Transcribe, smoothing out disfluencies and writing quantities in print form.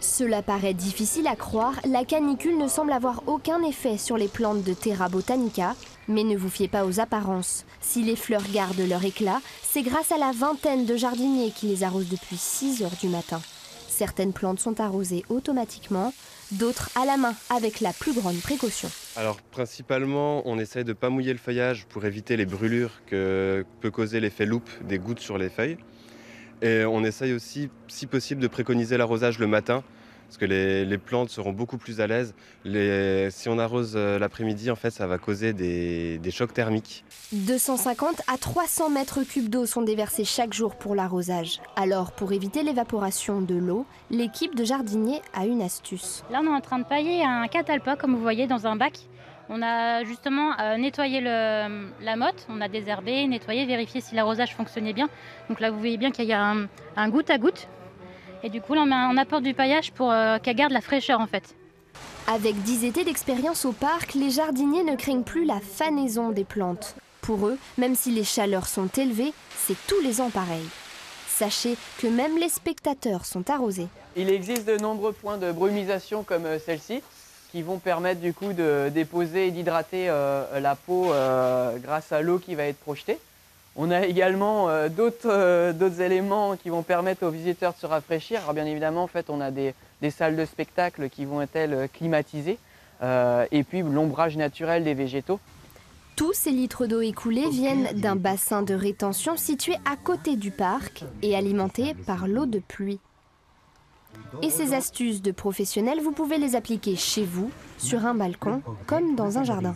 Cela paraît difficile à croire, la canicule ne semble avoir aucun effet sur les plantes de Terra Botanica. Mais ne vous fiez pas aux apparences. Si les fleurs gardent leur éclat, c'est grâce à la vingtaine de jardiniers qui les arrosent depuis 6 heures du matin. Certaines plantes sont arrosées automatiquement, d'autres à la main avec la plus grande précaution. Alors principalement, on essaye de ne pas mouiller le feuillage pour éviter les brûlures que peut causer l'effet loupe des gouttes sur les feuilles. Et on essaye aussi, si possible, de préconiser l'arrosage le matin, parce que les plantes seront beaucoup plus à l'aise. Si on arrose l'après-midi, en fait, ça va causer des chocs thermiques. 250 à 300 mètres cubes d'eau sont déversés chaque jour pour l'arrosage. Alors, pour éviter l'évaporation de l'eau, l'équipe de jardiniers a une astuce. Là, on est en train de pailler un catalpa, comme vous voyez, dans un bac. On a justement nettoyé la motte, on a désherbé, nettoyé, vérifié si l'arrosage fonctionnait bien. Donc là, vous voyez bien qu'il y a un goutte à goutte. Et du coup, là, on apporte du paillage pour qu'elle garde la fraîcheur, en fait. Avec 10 étés d'expérience au parc, les jardiniers ne craignent plus la fanaison des plantes. Pour eux, même si les chaleurs sont élevées, c'est tous les ans pareil. Sachez que même les spectateurs sont arrosés. Il existe de nombreux points de brumisation comme celle-ci qui vont permettre du coup de déposer et d'hydrater la peau grâce à l'eau qui va être projetée. On a également d'autres éléments qui vont permettre aux visiteurs de se rafraîchir. Alors bien évidemment, en fait, on a des salles de spectacle qui vont être climatisées et puis l'ombrage naturel des végétaux. Tous ces litres d'eau écoulée viennent d'un bassin de rétention situé à côté du parc et alimenté par l'eau de pluie. Et ces astuces de professionnels, vous pouvez les appliquer chez vous, sur un balcon, comme dans un jardin.